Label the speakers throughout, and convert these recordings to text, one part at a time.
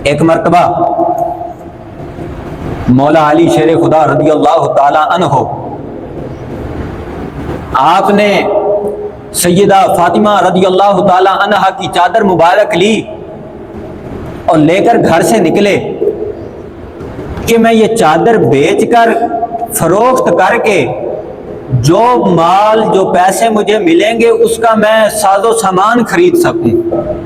Speaker 1: ایک مرتبہ مولا علی شیر خدا رضی اللہ تعالی عنہ آپ نے سیدہ فاطمہ رضی اللہ تعالی عنہ کی چادر مبارک لی اور لے کر گھر سے نکلے کہ میں یہ چادر بیچ کر فروخت کر کے جو مال جو پیسے مجھے ملیں گے اس کا میں ساز و سامان خرید سکوں۔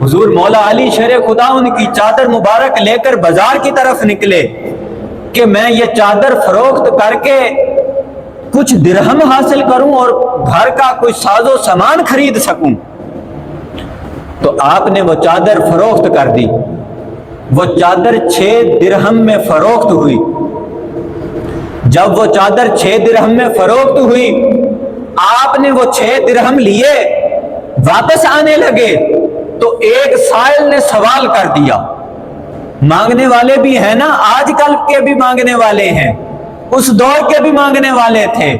Speaker 1: حضور مولا علی شیر خدا ان کی چادر مبارک لے کر بازار کی طرف نکلے کہ میں یہ چادر فروخت کر کے کچھ درہم حاصل کروں اور گھر کا کچھ ساز و سامان خرید سکوں۔ تو آپ نے وہ چادر فروخت کر دی۔ وہ چادر 6 درہم میں فروخت ہوئی۔ جب وہ چادر 6 درہم میں فروخت ہوئی، آپ نے وہ 6 درہم لیے، واپس آنے لگے تو ایک سائل نے سوال کر دیا۔ مانگنے والے بھی ہیں نا، آج کل کے بھی مانگنے والے ہیں، اس دور کے بھی مانگنے والے تھے۔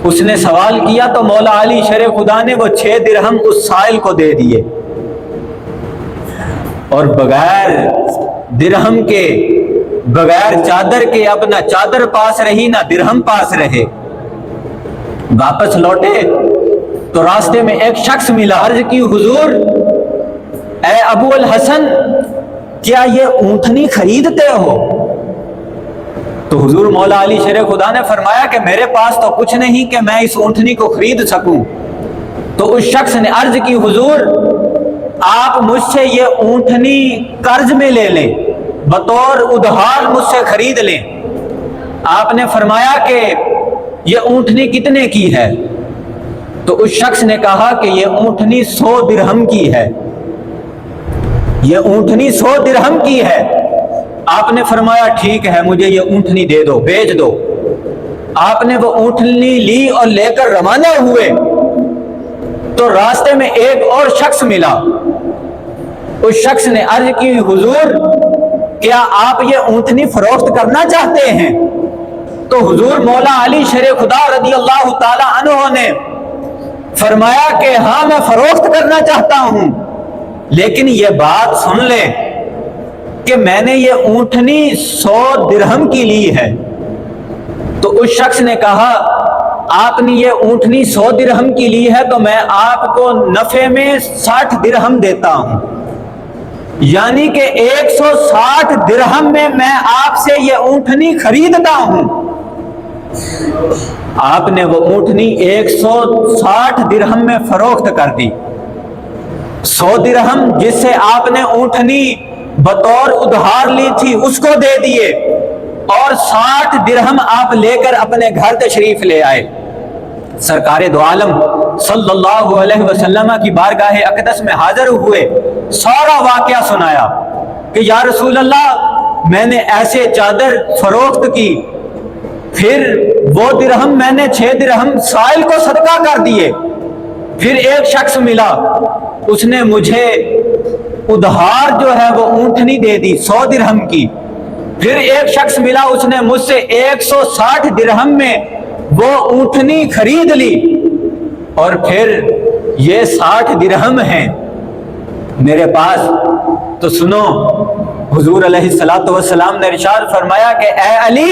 Speaker 1: اس نے سوال کیا تو مولا علی شیر خدا نے وہ 6 درہم اس سائل کو دے دیے، اور بغیر درہم کے، بغیر چادر کے، اپنا چادر پاس رہی نہ درہم پاس رہے۔ واپس لوٹے تو راستے میں ایک شخص ملا، عرض کی حضور اے ابو الحسن کیا یہ اونٹنی خریدتے ہو؟ تو حضور مولا علی شیر خدا نے فرمایا کہ میرے پاس تو کچھ نہیں کہ میں اس اونٹنی کو خرید سکوں۔ تو اس شخص نے عرض کی حضور آپ مجھ سے یہ اونٹنی قرض میں لے لیں، بطور ادھار مجھ سے خرید لیں۔ آپ نے فرمایا کہ یہ اونٹنی کتنے کی ہے؟ تو اس شخص نے کہا کہ یہ اونٹنی 100 درہم کی ہے، یہ اونٹنی 100 درہم کی ہے۔ آپ نے فرمایا ٹھیک ہے، مجھے یہ اونٹنی دے دو، بیچ دو۔ آپ نے وہ اونٹنی لی اور لے کر روانہ ہوئے تو راستے میں ایک اور شخص ملا۔ اس شخص نے عرض کی حضور کیا آپ یہ اونٹنی فروخت کرنا چاہتے ہیں؟ تو حضور مولا علی شیر خدا رضی اللہ تعالی عنہ نے فرمایا کہ ہاں میں فروخت کرنا چاہتا ہوں، لیکن یہ بات سن لے کہ میں نے یہ اونٹنی 100 درہم کی لی ہے۔ تو اس شخص نے کہا آپ نے یہ اونٹنی 100 درہم کی لی ہے تو میں آپ کو نفع میں 60 درہم دیتا ہوں، یعنی کہ 160 درہم میں آپ سے یہ اونٹنی خریدتا ہوں۔ آپ نے وہ اونٹنی 160 درہم میں فروخت کر دی۔ 100 درہم جس سے آپ نے اونٹنی بطور ادھار لی تھی اس کو دے دیے، اور 60 درہم آپ لے کر اپنے گھر تشریف لے آئے۔ سرکار دو عالم صلی اللہ علیہ وسلم کی بارگاہ اقدس میں حاضر ہوئے، سارا واقعہ سنایا کہ یا رسول اللہ میں نے ایسے چادر فروخت کی، پھر وہ درہم میں نے 6 درہم سائل کو صدقہ کر دیے۔ پھر ایک شخص ملا، اس نے مجھے ادھار جو ہے وہ اونٹنی دے دی 100 درہم کی۔ پھر ایک شخص ملا، اس نے مجھ سے 160 درہم میں وہ اونٹنی خرید لی، اور پھر یہ 60 درہم ہیں میرے پاس۔ تو سنو، حضور علیہ الصلوۃ والسلام نے ارشاد فرمایا کہ اے علی،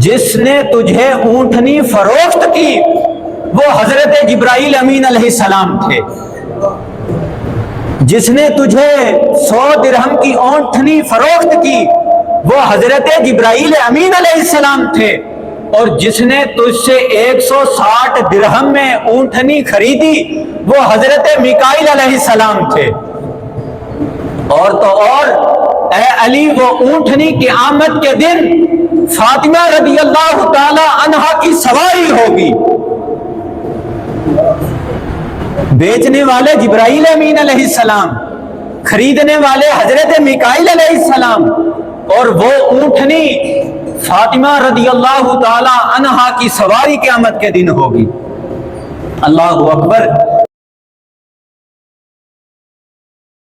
Speaker 1: جس نے تجھے اونٹنی فروخت کی وہ حضرت جبرائیل امین علیہ السلام تھے۔ جس نے تجھے 100 درہم کی اونٹنی فروخت کی وہ حضرت جبرائیل امین علیہ السلام تھے، اور جس نے تجھ سے 160 درہم میں اونٹنی خریدی وہ حضرت میکائیل علیہ السلام تھے۔ اور تو اور اے علی، وہ اونٹنی قیامت کے دن فاطمہ رضی اللہ تعالی عنہا کی سواری ہوگی۔ بیچنے والے جبرائیل امین علیہ السلام، خریدنے والے حضرت میکائیل علیہ السلام، اور وہ اونٹنی فاطمہ رضی اللہ تعالی عنہا کی سواری قیامت کے دن ہوگی۔ اللہ اکبر۔